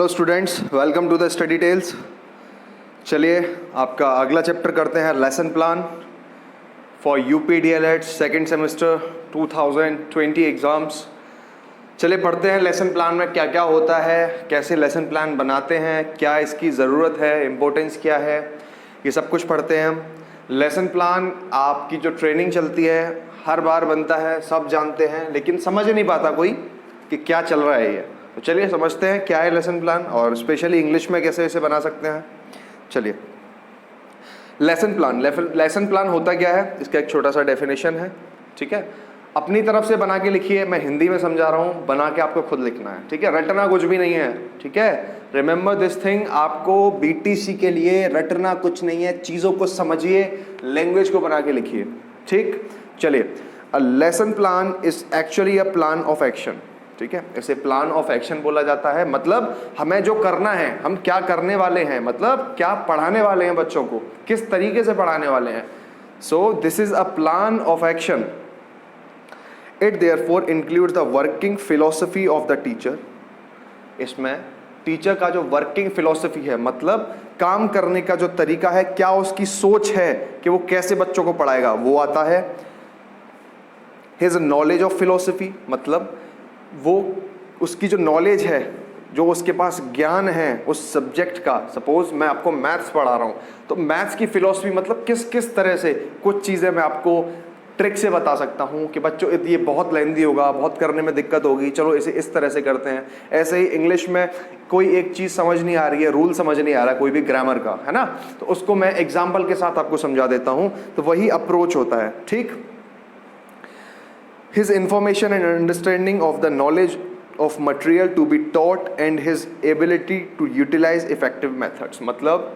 Students, welcome to the study tales. चलिए आपका अगला चैप्टर करते हैं, lesson plan for UP DElEd second semester 2020 exams. चलिए पढ़ते हैं लेसन प्लान में क्या क्या होता है, कैसे लेसन प्लान बनाते हैं, क्या इसकी ज़रूरत है, इम्पोर्टेंस क्या है, ये सब कुछ पढ़ते हैं हम। लेसन प्लान आपकी जो ट्रेनिंग चलती है हर बार बनता है, सब जानते हैं, लेकिन समझ नहीं पाता कोई कि क्या चल रहा है ये। तो चलिए समझते हैं क्या है लेसन प्लान और स्पेशली इंग्लिश में कैसे इसे बना सकते हैं। चलिए लेसन प्लान होता क्या है, इसका एक छोटा सा डेफिनेशन है, ठीक है। अपनी तरफ से बना के लिखिए, मैं हिंदी में समझा रहा हूँ, बना के आपको खुद लिखना है, ठीक है। रटना कुछ भी नहीं है, ठीक है। रिमेंबर दिस थिंग, आपको बीटीसी के लिए रटना कुछ नहीं है, चीज़ों को समझिए, लैंग्वेज को बना के लिखिए, ठीक। चलिए, a lesson plan is actually a plan of action, ठीक है। इसे प्लान ऑफ एक्शन बोला जाता है। मतलब हमें जो करना है, हम क्या करने वाले हैं, मतलब क्या पढ़ाने वाले हैं बच्चों को, किस तरीके से पढ़ाने वाले हैं। So this is a plan of action. It therefore includes the working philosophy of the teacher. इसमें टीचर का जो वर्किंग फिलॉसफी है, मतलब काम करने का जो तरीका है, क्या उसकी सोच है कि वो कैसे बच्चों को पढ़ाएगा, वो आता है। हिज नॉलेज ऑफ फिलॉसफी, मतलब वो उसकी जो नॉलेज है, जो उसके पास ज्ञान है उस सब्जेक्ट का। सपोज मैं आपको मैथ्स पढ़ा रहा हूँ, तो मैथ्स की फिलॉसफी मतलब किस किस तरह से कुछ चीज़ें मैं आपको ट्रिक से बता सकता हूँ कि बच्चों ये बहुत लेंदी होगा, बहुत करने में दिक्कत होगी, चलो इसे इस तरह से करते हैं। ऐसे ही इंग्लिश में कोई एक चीज़ समझ नहीं आ रही है, रूल समझ नहीं आ रहा कोई भी ग्रामर का, है ना, तो उसको मैं एग्जाम्पल के साथ आपको समझा देता हूँ। तो वही अप्रोच होता है, ठीक। His information and understanding of the knowledge of material to be taught and his ability to utilize effective methods, मतलब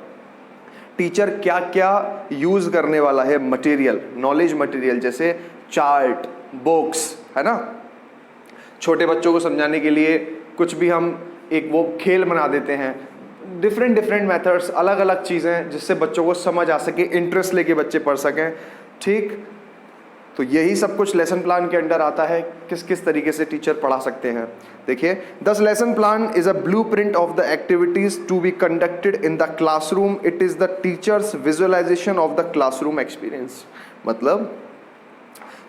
टीचर क्या क्या यूज करने वाला है मटेरियल, नॉलेज मटेरियल, जैसे चार्ट, बुक्स, है ना। छोटे बच्चों को समझाने के लिए कुछ भी हम एक वो खेल बना देते हैं, डिफरेंट मेथड्स, अलग अलग चीज़ें जिससे बच्चों को समझ आ सके, इंटरेस्ट लेके बच्चे पढ़ सकें, ठीक। तो यही सब कुछ लेसन प्लान के अंडर आता है, किस किस तरीके से टीचर पढ़ा सकते हैं। देखिए, दस lesson plan is a blueprint of the activities to be conducted in the classroom. It is the teacher's visualisation of the classroom experience. मतलब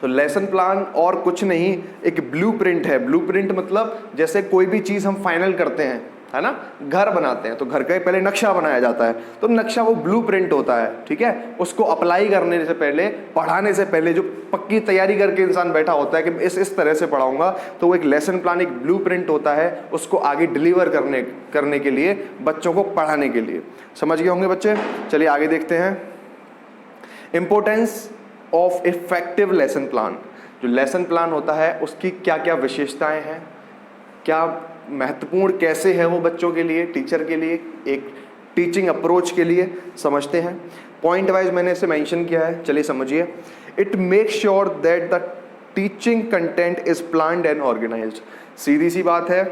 तो लेसन प्लान और कुछ नहीं, एक ब्लूप्रिंट है। ब्लूप्रिंट मतलब जैसे कोई भी चीज़ हम फाइनल करते हैं, है ना, घर बनाते हैं तो घर का पहले नक्शा बनाया जाता है, तो नक्शा वो ब्लूप्रिंट होता है, ठीक है। उसको अप्लाई करने से पहले, पढ़ाने से पहले जो पक्की तैयारी करके इंसान बैठा होता है कि इस तरह से पढ़ाऊंगा, तो वो एक लेसन प्लान, एक ब्लूप्रिंट होता है, उसको आगे डिलीवर करने के लिए, बच्चों को पढ़ाने के लिए। समझ गए होंगे बच्चे। चलिए आगे देखते हैं। Importance of effective lesson plan. जो लेसन प्लान होता है उसकी क्या क्या विशेषताएं हैं, क्या महत्वपूर्ण कैसे है वो बच्चों के लिए, टीचर के लिए, एक टीचिंग अप्रोच के लिए, समझते हैं। पॉइंट वाइज मैंने इसे मेंशन किया है, चलिए समझिए। It make sure that the teaching content is planned and organised. सीधी सी बात है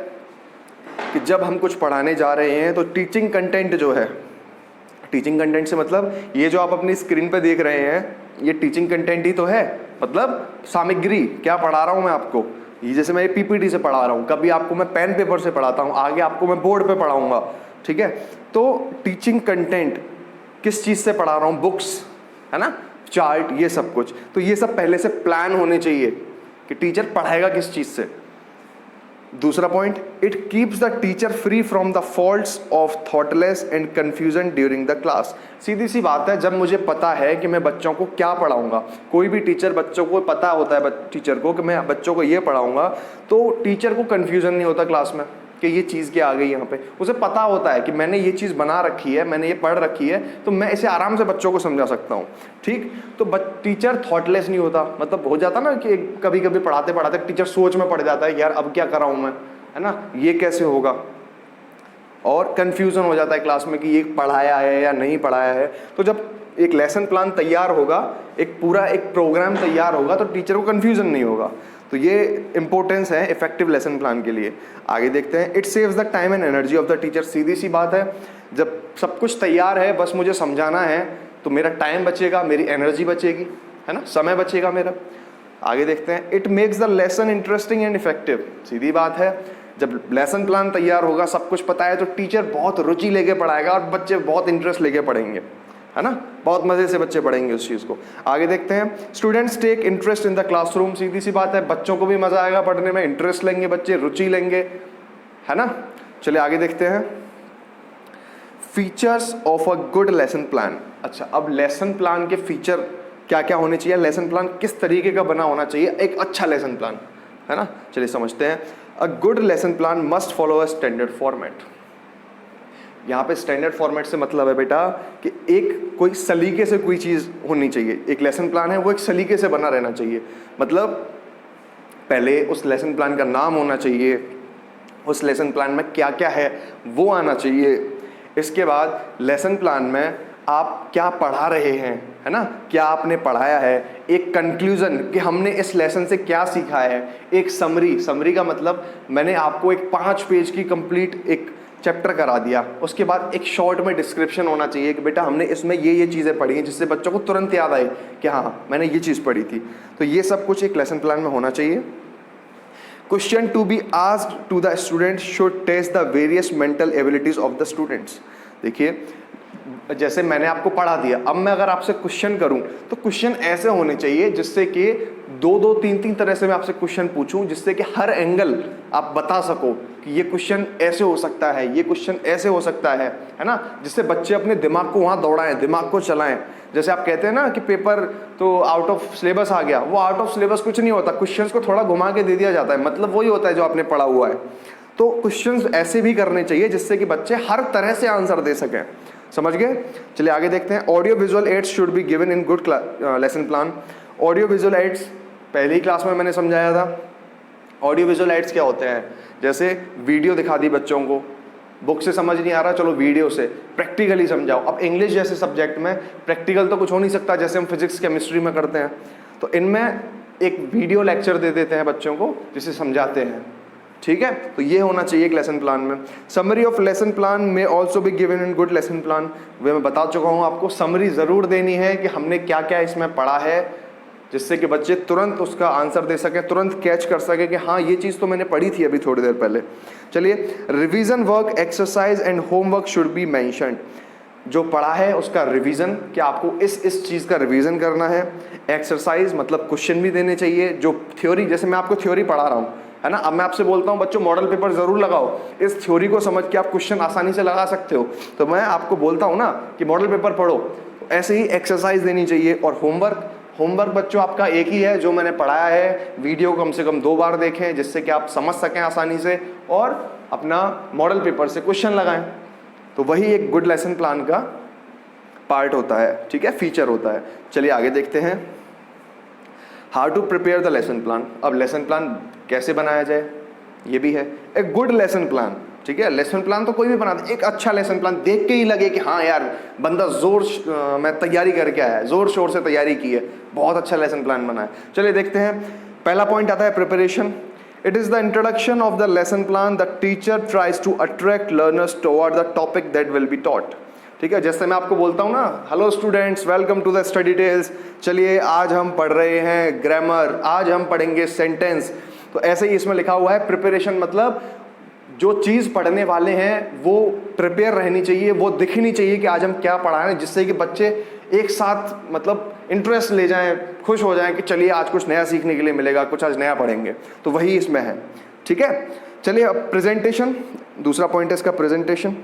कि जब हम कुछ पढ़ाने जा रहे हैं तो टीचिंग कंटेंट जो है, टीचिंग कंटेंट से मतलब ये जो आप अपनी स्क्रीन पे देख रहे हैं, ये टीचिंग कंटेंट ही तो है। मतलब सामग्री, क्या पढ़ा रहा हूँ मैं आपको, ये जैसे मैं पीपीटी से पढ़ा रहा हूँ, कभी आपको मैं पेन पेपर से पढ़ाता हूँ, आगे आपको मैं बोर्ड पे पढ़ाऊंगा, ठीक है। तो टीचिंग कंटेंट किस चीज़ से पढ़ा रहा हूँ, बुक्स, है ना, चार्ट, ये सब कुछ, तो ये सब पहले से प्लान होने चाहिए कि टीचर पढ़ाएगा किस चीज़ से। दूसरा point, it keeps the teacher free from the faults of thoughtless and confusion during the class. सीधी सी बात है, जब मुझे पता है कि मैं बच्चों को क्या पढ़ाऊंगा, कोई भी टीचर, बच्चों को पता होता है टीचर को कि मैं बच्चों को ये पढ़ाऊंगा, तो टीचर को कंफ्यूजन नहीं होता क्लास में कि ये चीज़ क्या आ गई यहाँ पे। उसे पता होता है कि मैंने ये चीज़ बना रखी है, मैंने ये पढ़ रखी है, तो मैं इसे आराम से बच्चों को समझा सकता हूँ, ठीक। तो टीचर थॉटलेस नहीं होता। मतलब हो जाता ना कि कभी कभी पढ़ाते पढ़ाते टीचर सोच में पड़ जाता है, यार अब क्या कर रहा हूँ मैं, है ना, ये कैसे होगा, और कन्फ्यूज़न हो जाता है क्लास में कि ये पढ़ाया है या नहीं पढ़ाया है। तो जब एक लेसन प्लान तैयार होगा, एक पूरा एक प्रोग्राम तैयार होगा, तो टीचर को कन्फ्यूज़न नहीं होगा। तो ये इंपॉर्टेंस है इफेक्टिव लेसन प्लान के लिए। आगे देखते हैं। It saves the time and energy of the teacher. सीधी सी बात है, जब सब कुछ तैयार है, बस मुझे समझाना है, तो मेरा टाइम बचेगा, मेरी एनर्जी बचेगी, है ना, समय बचेगा मेरा। आगे देखते हैं। It makes the lesson interesting and effective. सीधी बात है, जब लेसन प्लान तैयार होगा, सब कुछ पता है, तो टीचर बहुत रुचि लेके पढ़ाएगा और बच्चे बहुत इंटरेस्ट लेके पढ़ेंगे, है ना, बहुत मजे से बच्चे पढ़ेंगे उस चीज को। आगे देखते हैं, students take interest in the classroom. सीधी सी बात है, बच्चों को भी मजा आएगा पढ़ने में, इंटरेस्ट लेंगे बच्चे, रुचि लेंगे, है ना। चलिए आगे देखते हैं, features of a good lesson plan. अच्छा, अब लेसन प्लान के फीचर क्या क्या होने चाहिए, लेसन प्लान किस तरीके का बना होना चाहिए, एक अच्छा लेसन प्लान, है ना। चलिए समझते हैं। A good lesson plan must follow a standard format. यहाँ पे स्टैंडर्ड फॉर्मेट से मतलब है बेटा कि एक कोई सलीके से कोई चीज़ होनी चाहिए। एक लेसन प्लान है वो एक सलीके से बना रहना चाहिए। मतलब पहले उस लेसन प्लान का नाम होना चाहिए, उस लेसन प्लान में क्या क्या है वो आना चाहिए। इसके बाद लेसन प्लान में आप क्या पढ़ा रहे हैं, है ना, क्या आपने पढ़ाया है, एक कंक्लूजन कि हमने इस लेसन से क्या सीखा है, एक समरी का मतलब मैंने आपको एक 5 पेज की कंप्लीट एक चैप्टर करा दिया, उसके बाद एक शॉर्ट में डिस्क्रिप्शन होना चाहिए कि बेटा हमने इसमें ये चीज़ें पढ़ी हैं, जिससे बच्चों को तुरंत याद आए कि हाँ मैंने ये चीज़ पढ़ी थी। तो ये सब कुछ एक लेसन प्लान में होना चाहिए। Question to be asked to the student should test the various mental abilities of the students. देखिए, जैसे मैंने आपको पढ़ा दिया, अब मैं अगर आपसे क्वेश्चन करूं तो क्वेश्चन ऐसे होने चाहिए जिससे कि 2-2, 3-3 तरह से मैं आपसे क्वेश्चन पूछूं, जिससे कि हर एंगल आप बता सको कि ये क्वेश्चन ऐसे हो सकता है, ये क्वेश्चन ऐसे हो सकता है ना, जिससे बच्चे अपने दिमाग को वहां दौड़ाएं, दिमाग को चलाएं। जैसे आप कहते हैं ना कि पेपर तो आउट ऑफ सिलेबस आ गया, वो आउट ऑफ सिलेबस कुछ नहीं होता, क्वेश्चंस को थोड़ा घुमा के दे दिया जाता है, मतलब वही होता है जो आपने पढ़ा हुआ है। तो क्वेश्चंस ऐसे भी करने चाहिए जिससे कि बच्चे हर तरह से आंसर दे सकें। समझ गए? चलिए आगे देखते हैं। Audio visual aids should be given in good lesson plan. Audio visual aids पहली क्लास में मैंने समझाया था। ऑडियो विजुअल एड्स क्या होते हैं, जैसे वीडियो दिखा दी बच्चों को, बुक से समझ नहीं आ रहा, चलो वीडियो से प्रैक्टिकली समझाओ। अब इंग्लिश जैसे सब्जेक्ट में प्रैक्टिकल तो कुछ हो नहीं सकता, जैसे हम फिजिक्स केमिस्ट्री में करते हैं, तो इनमें एक वीडियो लेक्चर दे देते हैं बच्चों को जिसे समझाते हैं। ठीक है, तो ये होना चाहिए एक लेसन प्लान में। समरी ऑफ लेसन प्लान में also be given in good lesson plan. वे मैं बता चुका हूँ आपको, समरी ज़रूर देनी है कि हमने क्या क्या इसमें पढ़ा है, जिससे कि बच्चे तुरंत उसका आंसर दे सके, तुरंत कैच कर सके कि हाँ ये चीज़ तो मैंने पढ़ी थी अभी थोड़ी देर पहले। चलिए, revision work, exercise and homework should be mentioned. जो पढ़ा है उसका रिवीजन, कि आपको इस चीज़ का रिवीजन करना है। एक्सरसाइज मतलब क्वेश्चन भी देने चाहिए। जो थ्योरी, जैसे मैं आपको थ्योरी पढ़ा रहा हूँ, है ना, अब मैं आपसे बोलता हूँ बच्चों मॉडल पेपर जरूर लगाओ, इस थ्योरी को समझ के आप क्वेश्चन आसानी से लगा सकते हो, तो मैं आपको बोलता हूँ ना कि मॉडल पेपर पढ़ो। ऐसे ही एक्सरसाइज देनी चाहिए। और होमवर्क बच्चों आपका एक ही है जो मैंने पढ़ाया है, वीडियो कम से कम 2 बार देखें जिससे कि आप समझ सकें आसानी से, और अपना मॉडल पेपर से क्वेश्चन लगाएं। तो वही एक गुड लेसन प्लान का पार्ट होता है, ठीक है, फीचर होता है। चलिए आगे देखते हैं, how to prepare the lesson plan. अब लेसन प्लान कैसे बनाया जाए, ये भी है एक गुड लेसन प्लान। ठीक है, लेसन प्लान तो कोई भी बना दे, एक अच्छा लेसन प्लान देख के ही लगे कि हाँ यार बंदा मैं तैयारी करके आया है, जोर शोर से तैयारी की है, बहुत अच्छा लेसन प्लान बना है। चलिए देखते हैं, पहला पॉइंट आता है preparation. It is the introduction of the lesson plan. The teacher tries to attract learners toward the topic that will be taught. ठीक है, जैसे मैं आपको बोलता हूँ ना, hello students, welcome to the study tales, चलिए आज हम पढ़ रहे हैं ग्रामर, आज हम पढ़ेंगे सेंटेंस। तो ऐसे ही इसमें लिखा हुआ है प्रिपरेशन, मतलब जो चीज़ पढ़ने वाले हैं वो प्रिपेयर रहनी चाहिए, वो दिखनी चाहिए कि आज हम क्या पढ़ा रहे हैं, जिससे कि बच्चे एक साथ मतलब इंटरेस्ट ले जाएं, खुश हो जाएं कि चलिए आज कुछ नया सीखने के लिए मिलेगा, कुछ आज नया पढ़ेंगे। तो वही इसमें है। ठीक है, चलिए अब प्रेजेंटेशन, दूसरा पॉइंट है इसका presentation.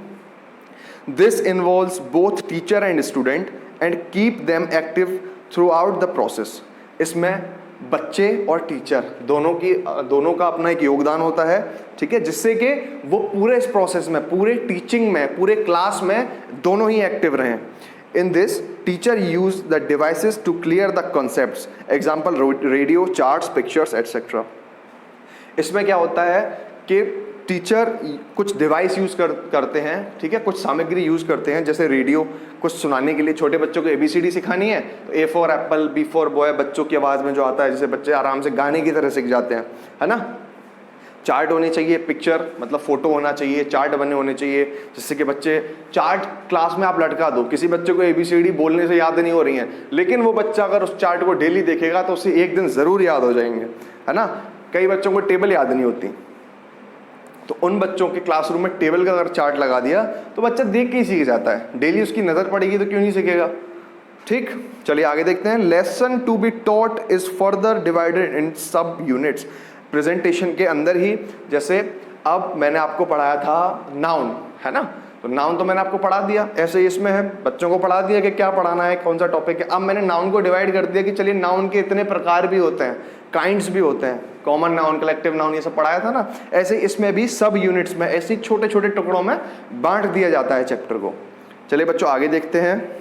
This involves both teacher and student and keep them active through out the process. इसमें बच्चे और टीचर दोनों का अपना एक योगदान होता है। ठीक है, जिससे कि वो पूरे इस प्रोसेस में, पूरे टीचिंग में, पूरे क्लास में दोनों ही एक्टिव रहें। In this teacher use the devices to clear the concepts, example radio, charts, pictures etcetera. इसमें क्या होता है कि टीचर कुछ डिवाइस यूज़ करते हैं, ठीक है, कुछ सामग्री यूज़ करते हैं, जैसे रेडियो, कुछ सुनाने के लिए, छोटे बच्चों को ABCD सिखानी है तो A for Apple, B for boy, बच्चों की आवाज़ में जो आता है, जिसे बच्चे आराम से गाने की तरह सीख जाते हैं, है ना। चार्ट होनी चाहिए, पिक्चर मतलब फोटो होना चाहिए, चार्ट बने होने चाहिए, जिससे कि बच्चे, चार्ट क्लास में आप लटका दो, किसी बच्चे को ABCD बोलने से याद नहीं हो रही है, लेकिन वो बच्चा अगर उस चार्ट को डेली देखेगा तो उसे एक दिन ज़रूर याद हो जाएंगे, है ना। कई बच्चों को टेबल याद नहीं होती, तो उन बच्चों के क्लासरूम में टेबल का अगर चार्ट लगा दिया तो बच्चा देख के ही सीख जाता है, डेली उसकी नज़र पड़ेगी तो क्यों नहीं सीखेगा। ठीक, चलिए आगे देखते हैं। Lesson to be taught is further divided in sub units. Presentation के अंदर ही, जैसे अब मैंने आपको पढ़ाया था नाउन, है ना, तो नाउन तो मैंने आपको पढ़ा दिया, ऐसे ही इसमें है, बच्चों को पढ़ा दिया कि क्या पढ़ाना है, कौन सा टॉपिक है। अब मैंने नाउन को डिवाइड कर दिया कि चलिए नाउन के इतने प्रकार भी होते हैं, काइंड्स भी होते हैं, कॉमन नाउन, कलेक्टिव नाउन, ये सब पढ़ाया था ना। ऐसे इसमें भी सब यूनिट्स में ऐसे छोटे छोटे टुकड़ों में बांट दिया जाता है चैप्टर को। चलिए बच्चों आगे देखते हैं।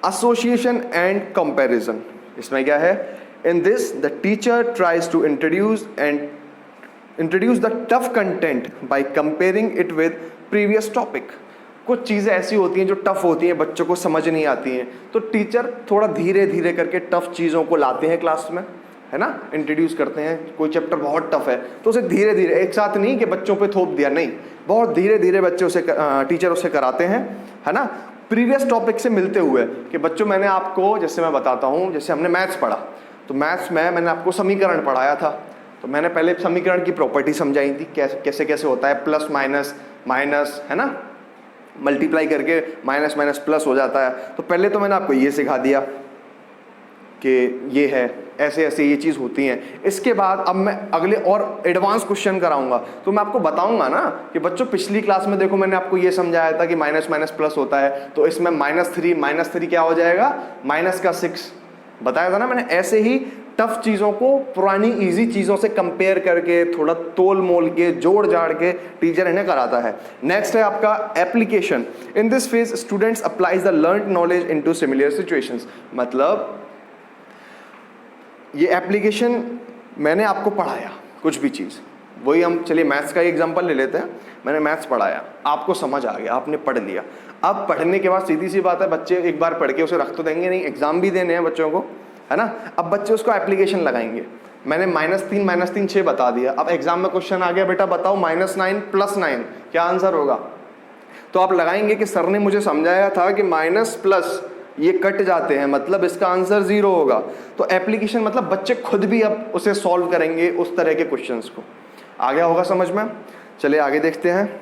एसोसिएशन एंड कंपैरिजन, इसमें क्या है, in this the teacher tries to introduce the tough content by comparing it with previous topic. कुछ चीज़ें ऐसी होती हैं जो टफ होती हैं, बच्चों को समझ नहीं आती हैं, तो टीचर थोड़ा धीरे धीरे करके टफ चीज़ों को लाते हैं क्लास में, है ना, इंट्रोड्यूस करते हैं। कोई चैप्टर बहुत टफ है तो उसे धीरे धीरे, एक साथ नहीं कि बच्चों पे थोप दिया, नहीं, बहुत धीरे धीरे बच्चे उसे टीचर उसे कराते हैं, है ना, प्रीवियस टॉपिक से मिलते हुए। कि बच्चों मैंने आपको, जैसे मैं बताता हूँ, जैसे हमने मैथ्स पढ़ा, तो मैथ्स में मैंने आपको समीकरण पढ़ाया था, तो मैंने पहले समीकरण की प्रॉपर्टी समझाई थी, कैसे कैसे होता है, प्लस माइनस माइनस, है ना, मल्टीप्लाई करके माइनस माइनस प्लस हो जाता है। तो पहले तो मैंने आपको ये सिखा दिया कि ये है, ऐसे ऐसे ये चीज़ होती हैं। इसके बाद अब मैं अगले और एडवांस क्वेश्चन कराऊंगा, तो मैं आपको बताऊंगा ना कि बच्चों पिछली क्लास में देखो मैंने आपको ये समझाया था कि माइनस माइनस प्लस होता है, तो इसमें -3 क्या हो जाएगा, -6 बताया था ना मैंने। ऐसे ही टफ चीज़ों को पुरानी इजी चीज़ों से कंपेयर करके, थोड़ा तोल मोल के, जोड़ जाड़ के टीचर इन्हें कराता है। नेक्स्ट है आपका application. In this phase students applies the learned knowledge into similar situations. मतलब ये एप्लीकेशन मैंने आपको पढ़ाया कुछ भी चीज़, वही हम, चलिए मैथ्स का एग्जांपल ले लेते हैं। मैंने मैथ्स पढ़ाया, आपको समझ आ गया, आपने पढ़ लिया। अब पढ़ने के बाद सीधी सी बात है, बच्चे एक बार पढ़ के उसे रख तो देंगे नहीं, एग्जाम भी देने हैं बच्चों को, है ना। अब बच्चे उसको एप्लीकेशन लगाएंगे। मैंने -3 6 बता दिया, अब एग्जाम में क्वेश्चन आ गया, बेटा बताओ -9 + 9 क्या आंसर होगा। तो आप लगाएंगे कि सर ने मुझे समझाया था कि माइनस प्लस ये कट जाते हैं, मतलब इसका आंसर 0 होगा। तो एप्लीकेशन मतलब बच्चे खुद भी अब उसे सॉल्व करेंगे उस तरह के क्वेश्चंस को। आ गया होगा समझ में। चलिए आगे देखते हैं।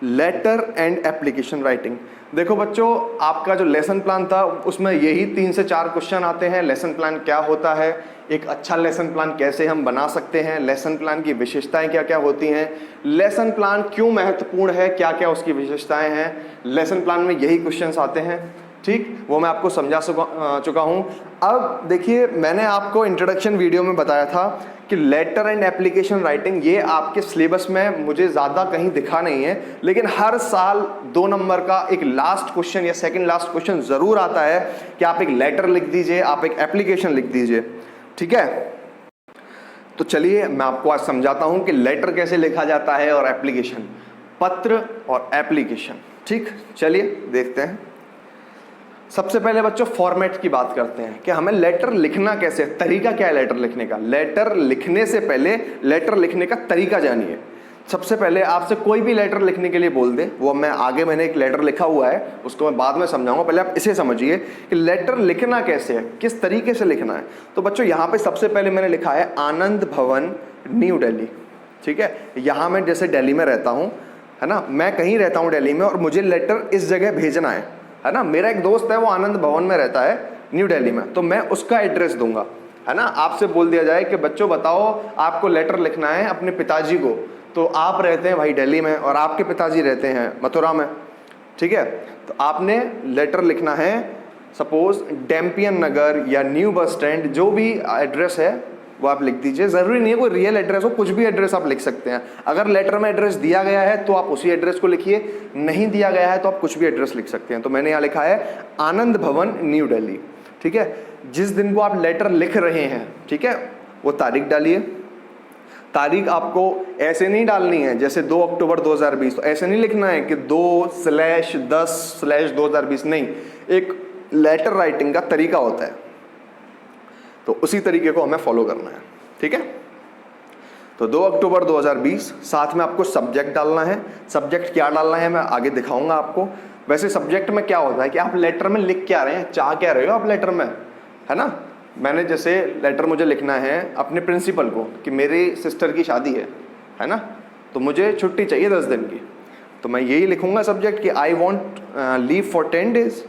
Letter and application writing. देखो बच्चों, आपका जो लेसन प्लान था उसमें यही 3 से 4 क्वेश्चन आते हैं। लेसन प्लान क्या होता है, एक अच्छा लेसन प्लान कैसे हम बना सकते हैं, लेसन प्लान की विशेषताएं क्या क्या होती हैं, लेसन प्लान क्यों महत्वपूर्ण है, क्या क्या उसकी विशेषताएं हैं, लेसन प्लान में यही क्वेश्चंस आते हैं। ठीक, वो मैं आपको समझा चुका हूँ। अब देखिए, मैंने आपको इंट्रोडक्शन वीडियो में बताया था कि लेटर एंड एप्लीकेशन राइटिंग ये आपके सिलेबस में मुझे ज़्यादा कहीं दिखा नहीं है, लेकिन हर साल 2 नंबर का एक लास्ट क्वेश्चन या सेकंड लास्ट क्वेश्चन ज़रूर आता है कि आप एक लेटर लिख दीजिए, आप एक एप्लीकेशन लिख दीजिए। ठीक है, तो चलिए मैं आपको आज समझाता हूँ कि लेटर कैसे लिखा जाता है और एप्लीकेशन, पत्र और एप्लीकेशन। ठीक, चलिए देखते हैं। सबसे पहले बच्चों फॉर्मेट की बात करते हैं कि हमें लेटर लिखना कैसे, तरीका क्या है लेटर लिखने का। लेटर लिखने से पहले लेटर लिखने का तरीका जानिए। सबसे पहले आपसे कोई भी लेटर लिखने के लिए बोल दे, वो मैंने एक लेटर लिखा हुआ है, उसको मैं बाद में समझाऊंगा, पहले आप इसे समझिए कि लेटर लिखना कैसे है, किस तरीके से लिखना है। तो बच्चों यहाँ पे सबसे पहले मैंने लिखा है आनंद भवन न्यू दिल्ली। ठीक है, यहाँ मैं जैसे दिल्ली में रहता हूँ, है ना, मैं कहीं रहता हूँ दिल्ली में और मुझे लेटर इस जगह भेजना है ना। मेरा एक दोस्त है वो आनंद भवन में रहता है न्यू दिल्ली में, तो मैं उसका एड्रेस दूंगा, है ना। आपसे बोल दिया जाए कि बच्चों बताओ आपको लेटर लिखना है अपने पिताजी को, तो आप रहते हैं भाई दिल्ली में और आपके पिताजी रहते हैं मथुरा में। ठीक है, तो आपने लेटर लिखना है सपोज डैम्पियन नगर या न्यू बस स्टैंड, जो भी एड्रेस है वो आप लिख दीजिए। ज़रूरी नहीं है कोई रियल एड्रेस हो, कुछ भी एड्रेस आप लिख सकते हैं। अगर लेटर में एड्रेस दिया गया है तो आप उसी एड्रेस को लिखिए, नहीं दिया गया है तो आप कुछ भी एड्रेस लिख सकते हैं। तो मैंने यहाँ लिखा है आनंद भवन न्यू दिल्ली। ठीक है, जिस दिन को आप लेटर लिख रहे हैं, ठीक है, वो तारीख डालिए। तारीख आपको ऐसे नहीं डालनी है जैसे 2 अक्टूबर 2020, तो ऐसे नहीं लिखना है कि 2/10/2020, नहीं, एक लेटर राइटिंग का तरीका होता है, तो उसी तरीके को हमें फॉलो करना है। ठीक है, तो 2 अक्टूबर 2020, साथ में आपको सब्जेक्ट डालना है। सब्जेक्ट क्या डालना है मैं आगे दिखाऊंगा आपको। वैसे सब्जेक्ट में क्या होता है कि आप लेटर में लिख क्या रहे हैं, चाह क्या रहे हो आप लेटर में, है ना। मैंने जैसे लेटर मुझे लिखना है अपने प्रिंसिपल को कि मेरी सिस्टर की शादी है ना, तो मुझे छुट्टी चाहिए 10 दिन की, तो मैं यही लिखूंगा सब्जेक्ट कि I want leave for 10 days,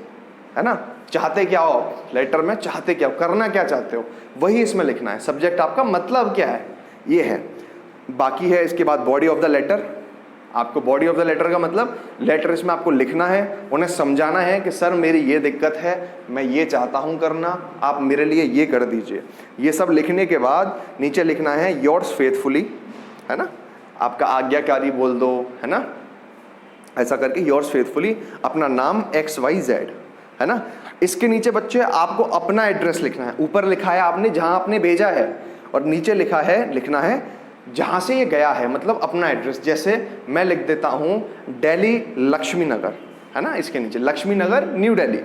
है ना। चाहते क्या हो लेटर में, चाहते क्या हो, करना क्या चाहते हो, वही इसमें लिखना है। सब्जेक्ट आपका मतलब क्या है ये है। बाकी है इसके बाद बॉडी ऑफ द लेटर। आपको बॉडी ऑफ द लेटर का मतलब लेटर इसमें आपको लिखना है, उन्हें समझाना है कि सर मेरी ये दिक्कत है, मैं ये चाहता हूँ करना, आप मेरे लिए ये कर दीजिए। ये सब लिखने के बाद नीचे लिखना है योर्स फेथफुली, है ना, आपका आज्ञाकारी बोल दो, है ना, ऐसा करके योर्स फेथफुली, अपना नाम XYZ, है ना। इसके नीचे बच्चे आपको अपना एड्रेस लिखना है। ऊपर लिखा है आपने जहां आपने भेजा है, और नीचे लिखा है, लिखना है जहां से ये गया है, मतलब अपना एड्रेस। जैसे मैं लिख देता हूं दिल्ली लक्ष्मी नगर, है ना, इसके नीचे लक्ष्मी नगर न्यू दिल्ली,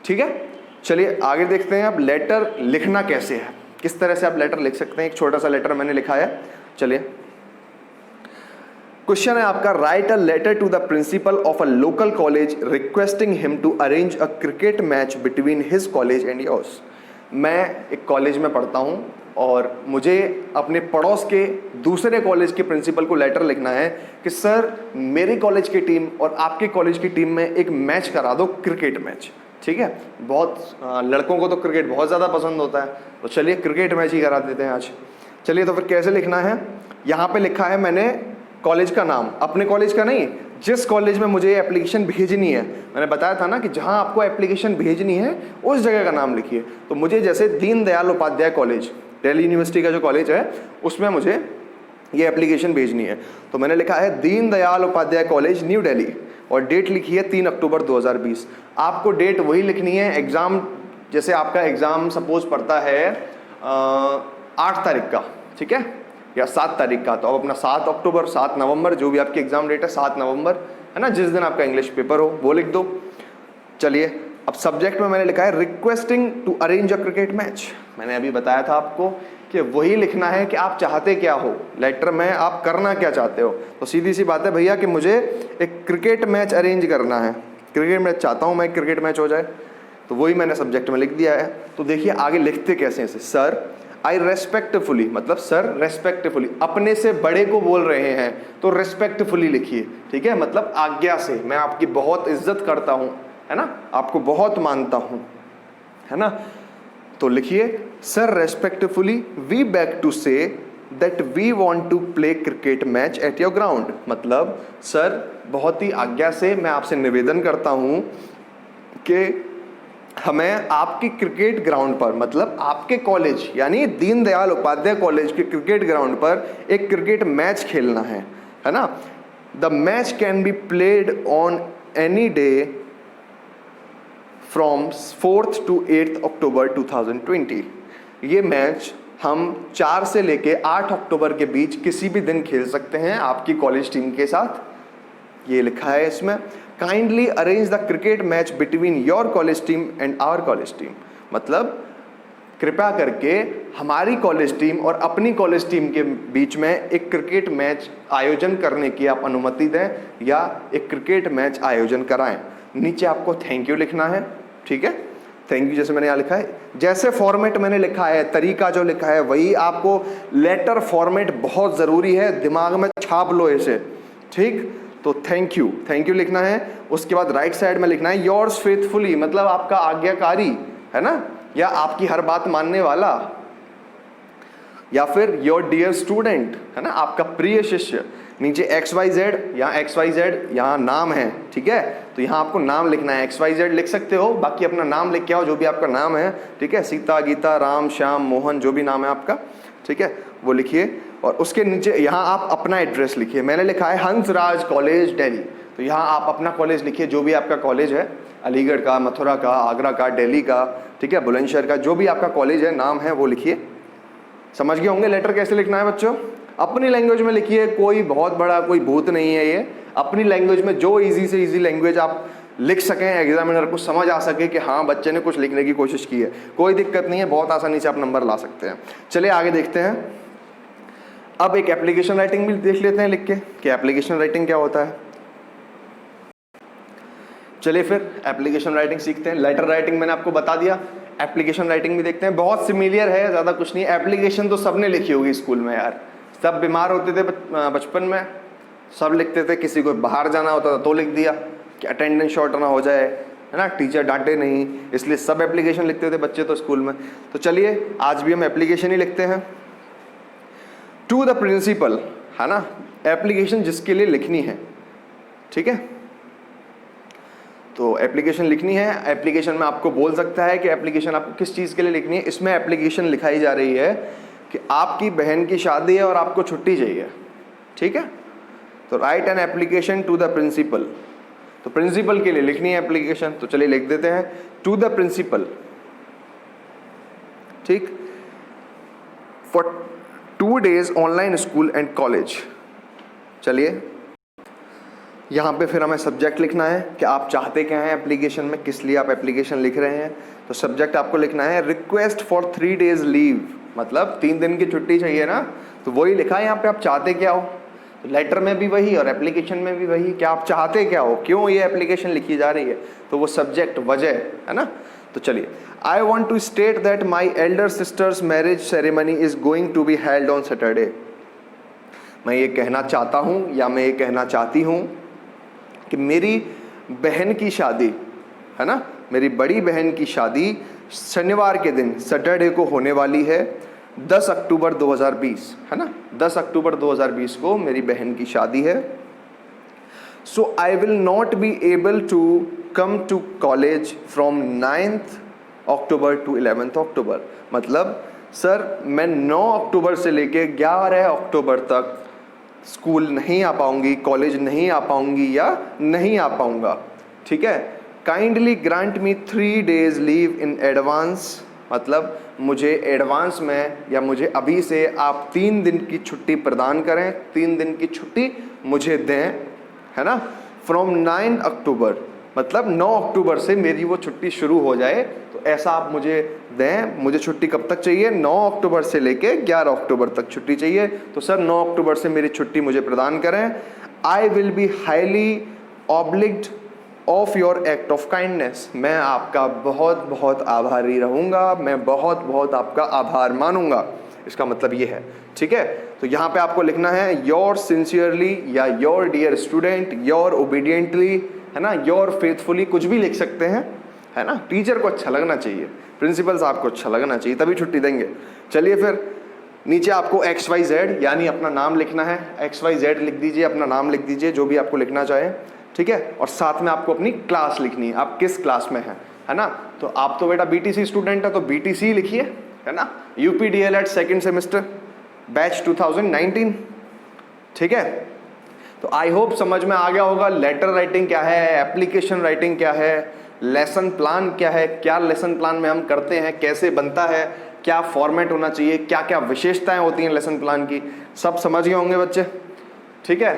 ठीक है। चलिए आगे देखते हैं अब लेटर लिखना कैसे है, किस तरह से आप लेटर लिख सकते हैं। एक छोटा सा लेटर मैंने लिखा है, चलिए। क्वेश्चन है आपका, write a letter to the principal of a local college requesting him to arrange a cricket match between his college and yours. मैं एक कॉलेज में पढ़ता हूं और मुझे अपने पड़ोस के दूसरे कॉलेज के प्रिंसिपल को लेटर लिखना है कि सर मेरे कॉलेज की टीम और आपके कॉलेज की टीम में एक मैच करा दो, क्रिकेट मैच, ठीक है। बहुत लड़कों को तो क्रिकेट बहुत ज़्यादा पसंद होता है, तो चलिए क्रिकेट मैच ही करा देते हैं आज। चलिए तो फिर कैसे लिखना है, यहाँ पे लिखा है मैंने कॉलेज का नाम, अपने कॉलेज का नहीं, जिस कॉलेज में मुझे एप्लीकेशन भेजनी है। मैंने बताया था ना कि जहां आपको एप्लीकेशन भेजनी है उस जगह का नाम लिखिए। तो मुझे जैसे दीनदयाल उपाध्याय कॉलेज, दिल्ली यूनिवर्सिटी का जो कॉलेज है, उसमें मुझे ये एप्लीकेशन भेजनी है, तो मैंने लिखा है दीनदयाल उपाध्याय कॉलेज न्यू दिल्ली, और डेट लिखी है 3 अक्टूबर 2020। आपको डेट वही लिखनी है, एग्ज़ाम जैसे आपका एग्ज़ाम सपोज पड़ता है 8 तारीख का, ठीक है, या 7 तारीख का, तो अब अपना 7 अक्टूबर 7 नवंबर जो भी आपकी एग्जाम डेट है 7 नवंबर, है ना, जिस दिन आपका इंग्लिश पेपर हो वो लिख दो। चलिए अब सब्जेक्ट में मैंने लिखा है requesting to arrange a cricket match. मैंने अभी बताया था आपको कि वही लिखना है कि आप चाहते क्या हो, लेटर में आप करना क्या चाहते हो। तो सीधी सी बात है भैया कि मुझे एक क्रिकेट मैच अरेंज करना है, क्रिकेट मैच चाहता हूँ मैं, क्रिकेट मैच हो जाए, तो वही मैंने सब्जेक्ट में लिख दिया है। तो देखिए आगे लिखते कैसे हैं, सर आई रेस्पेक्टफुली, मतलब सर रेस्पेक्टफुली, अपने से बड़े को बोल रहे हैं तो रेस्पेक्टफुली लिखिए, ठीक है, मतलब आज्ञा से, मैं आपकी बहुत इज्जत करता हूं, है ना, आपको बहुत मानता हूं, है ना। तो लिखिए sir respectfully we beg to say that we want to play cricket match at your ground, मतलब सर बहुत ही आज्ञा से मैं आपसे निवेदन करता हूं कि हमें आपकी क्रिकेट ग्राउंड पर, मतलब आपके कॉलेज यानी दीनदयाल उपाध्याय कॉलेज के क्रिकेट ग्राउंड पर एक क्रिकेट मैच खेलना है ना। The match can be played on any day from 4th to 8th अक्टूबर 2020। ये मैच हम 4 से लेके 8 अक्टूबर के बीच किसी भी दिन खेल सकते हैं आपकी कॉलेज टीम के साथ, ये लिखा है इसमें। Kindly arrange the cricket match between your college team and our college team, मतलब कृपया करके हमारी कॉलेज टीम और अपनी कॉलेज टीम के बीच में एक क्रिकेट मैच आयोजन करने की आप अनुमति दें या एक क्रिकेट मैच आयोजन कराएं। नीचे आपको थैंक यू लिखना है, ठीक है, थैंक यू जैसे मैंने यहाँ लिखा है, जैसे फॉर्मेट मैंने लिखा है, तरीका जो लिखा है वही आपको, लेटर फॉर्मेट बहुत ज़रूरी है, दिमाग में छाप लो इसे, ठीक। तो थैंक यू लिखना है। उसके बाद राइट साइड में लिखना है योर्स फेथफुली, मतलब आपका आज्ञाकारी, है ना, या आपकी हर बात मानने वाला, या फिर योर डियर स्टूडेंट, है ना, आपका प्रिय शिष्य। नीचे XYZ, यहाँ XYZ यहाँ नाम है, ठीक है, तो यहाँ आपको नाम लिखना है, XYZ लिख सकते हो, बाकी अपना नाम लिख के आओ जो भी आपका नाम है, ठीक है, सीता, गीता, राम, श्याम, मोहन, जो भी नाम है आपका, ठीक है, वो लिखिए। और उसके नीचे यहाँ आप अपना एड्रेस लिखिए। मैंने लिखा है हंसराज कॉलेज दिल्ली, तो यहाँ आप अपना कॉलेज लिखिए, जो भी आपका कॉलेज है, अलीगढ़ का, मथुरा का, आगरा का, दिल्ली का, ठीक है, बुलंदशहर का, जो भी आपका कॉलेज है, नाम है, वो लिखिए। समझ गए होंगे लेटर कैसे लिखना है बच्चों, अपनी लैंग्वेज में लिखिए, कोई बहुत बड़ा कोई भूत नहीं है ये, अपनी लैंग्वेज में जो इजी से इजी लैंग्वेज आप लिख सकें, एग्जामिनर को समझ आ सके कि हाँ बच्चे ने कुछ लिखने की कोशिश की है, कोई दिक्कत नहीं है, बहुत आसानी से आप नंबर ला सकते हैं। चलिए आगे देखते हैं। अब एक एप्लीकेशन राइटिंग भी देख लेते हैं लिख के कि एप्लीकेशन राइटिंग क्या होता है। चलिए फिर एप्लीकेशन राइटिंग सीखते हैं। लेटर राइटिंग मैंने आपको बता दिया, एप्लीकेशन राइटिंग भी देखते हैं। बहुत सिमिलियर है, ज़्यादा कुछ नहीं। एप्लीकेशन तो सबने लिखी होगी स्कूल में यार, सब बीमार होते थे बचपन में, सब लिखते थे। किसी को बाहर जाना होता था तो लिख दिया कि अटेंडेंस शॉर्ट ना हो जाए, है ना, टीचर डांटे नहीं, इसलिए सब एप्लीकेशन लिखते थे बच्चे तो स्कूल में। तो चलिए आज भी हम एप्लीकेशन ही लिखते हैं। टू द प्रिंसिपल, है ना, एप्लीकेशन जिसके लिए लिखनी है, ठीक है। तो एप्लीकेशन लिखनी है, एप्लीकेशन में आपको बोल सकता है कि एप्लीकेशन आपको किस चीज़ के लिए लिखनी है। इसमें एप्लीकेशन लिखाई जा रही है कि आपकी बहन की शादी है और आपको छुट्टी चाहिए, ठीक है। तो write an application to the principal, तो प्रिंसिपल के लिए लिखनी है एप्लीकेशन। तो चलिए लिख देते हैं टू द प्रिंसिपल, ठीक, for 2 days online school and college. चलिए यहाँ पे फिर हमें सब्जेक्ट लिखना है कि आप चाहते क्या हैं एप्लीकेशन में, किस लिए आप एप्लीकेशन लिख रहे हैं। तो सब्जेक्ट आपको लिखना है रिक्वेस्ट फॉर 3 days लीव, मतलब 3 दिन की छुट्टी चाहिए ना, तो वही लिखा है यहाँ पे। आप चाहते क्या हो, लेटर में भी वही और एप्लीकेशन में भी वही, क्या आप चाहते क्या हो, क्यों ये एप्लीकेशन लिखी जा रही है, तो वो सब्जेक्ट वजह है ना। तो चलिए, I want to state that my elder sister's marriage ceremony is going to be held on Saturday. मैं ये कहना चाहता हूँ या मैं ये कहना चाहती हूँ कि मेरी बहन की शादी, है ना, मेरी बड़ी बहन की शादी शनिवार के दिन सैटरडे को होने वाली है, 10 अक्टूबर 2020, है ना, 10 अक्टूबर 2020 को मेरी बहन की शादी है। So I will not be able to come to college from 9th October to 11th October. मतलब सर मैं 9 अक्टूबर से लेके 11 अक्टूबर तक स्कूल नहीं आ पाऊंगी, कॉलेज नहीं आ पाऊंगी या नहीं आ पाऊंगा, ठीक है। Kindly grant me 3 days leave in advance, मतलब मुझे एडवांस में या मुझे अभी से आप 3 दिन की छुट्टी प्रदान करें, 3 दिन की छुट्टी मुझे दें, है ना। फ्रॉम 9 अक्टूबर, मतलब 9 अक्टूबर से मेरी वो छुट्टी शुरू हो जाए, तो ऐसा आप मुझे दें। मुझे छुट्टी कब तक चाहिए, 9 अक्टूबर से लेके 11 अक्टूबर तक छुट्टी चाहिए। तो सर 9 अक्टूबर से मेरी छुट्टी मुझे प्रदान करें। I will be highly obliged of your act of kindness, मैं आपका बहुत बहुत आभारी रहूँगा, मैं बहुत बहुत आपका आभार मानूंगा। इसका मतलब ये है, ठीक है। तो यहाँ पे आपको लिखना है योर सिंसियरली या your dear student, your obediently, है ना, योर फेथफुली, कुछ भी लिख सकते हैं, है ना। टीचर को अच्छा लगना चाहिए, प्रिंसिपल साहब को अच्छा लगना चाहिए, तभी छुट्टी देंगे। चलिए फिर नीचे आपको XYZ यानी अपना नाम लिखना है। XYZ लिख दीजिए, अपना नाम लिख दीजिए, जो भी आपको लिखना चाहे, ठीक है। और साथ में आपको अपनी क्लास लिखनी है, आप किस क्लास में हैं, है ना। तो आप तो बेटा BTC स्टूडेंट है तो BTC लिखिए, है ना, UPDLED 2nd सेमेस्टर बैच 2019, ठीक है। तो आई होप समझ में आ गया होगा लेटर राइटिंग क्या है, एप्लीकेशन राइटिंग क्या है, लेसन प्लान क्या है, क्या लेसन प्लान में हम करते हैं, कैसे बनता है, क्या फॉर्मेट होना चाहिए, क्या क्या विशेषताएं होती हैं लेसन प्लान की, सब समझ गए होंगे बच्चे, ठीक है।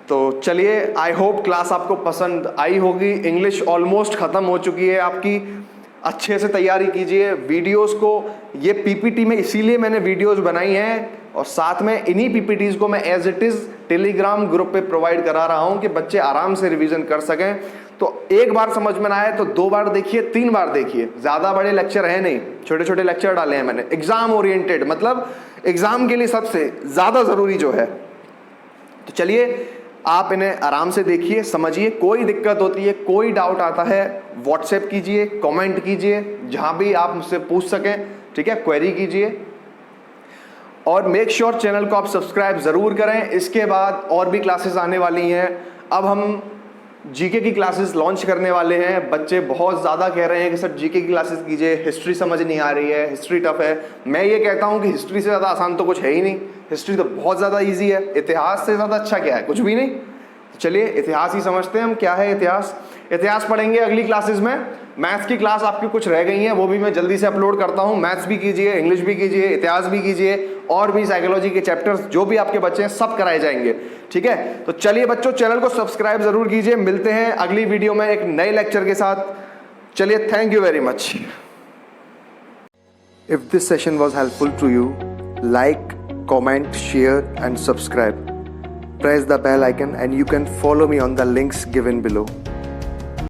तो चलिए, आई होप क्लास आपको पसंद आई होगी। इंग्लिश ऑलमोस्ट ख़त्म हो चुकी है आपकी, अच्छे से तैयारी कीजिए वीडियोस को। ये PPT में इसीलिए मैंने वीडियोस बनाई हैं और साथ में इन्हीं PPTs को मैं as it is Telegram group पे प्रोवाइड करा रहा हूं कि बच्चे आराम से रिवीजन कर सकें। तो एक बार समझ में ना आए तो 2 बार देखिए, 3 बार देखिए, ज़्यादा बड़े लेक्चर है नहीं, छोटे छोटे लेक्चर डाले हैं मैंने, एग्जाम ओरिएंटेड, मतलब एग्जाम के लिए सबसे ज़्यादा ज़रूरी जो है। तो चलिए आप इन्हें आराम से देखिए, समझिए। कोई दिक्कत होती है, कोई डाउट आता है, व्हाट्सएप कीजिए, कमेंट कीजिए, जहां भी आप मुझसे पूछ सकें, ठीक है, क्वेरी कीजिए। और मेक श्योर चैनल को आप सब्सक्राइब ज़रूर करें। इसके बाद और भी क्लासेस आने वाली हैं। अब हम जीके की क्लासेस लॉन्च करने वाले हैं। बच्चे बहुत ज़्यादा कह रहे हैं कि सर जीके की क्लासेस कीजिए, हिस्ट्री समझ नहीं आ रही है, हिस्ट्री टफ है। मैं ये कहता हूँ कि हिस्ट्री से ज़्यादा आसान तो कुछ है ही नहीं, हिस्ट्री तो बहुत ज़्यादा इजी है। इतिहास से ज़्यादा अच्छा क्या है, कुछ भी नहीं। तो चलिए इतिहास ही समझते हैं हम, क्या है इतिहास। इतिहास पढ़ेंगे अगली क्लासेस में। मैथ्स की क्लास आपकी कुछ रह गई हैं, वो भी मैं जल्दी से अपलोड करता हूँ। मैथ्स भी कीजिए, इंग्लिश भी कीजिए, इतिहास भी कीजिए, और भी साइकोलॉजी के चैप्टर्स जो भी आपके बच्चे हैं सब कराए जाएंगे, ठीक है। तो चलिए बच्चों, चैनल को सब्सक्राइब जरूर कीजिए। मिलते हैं अगली वीडियो में एक नए लेक्चर के साथ। चलिए, thank you very much. If this session was helpful to you, like, comment, share and subscribe. Press the bell icon and you can follow me on the links given below.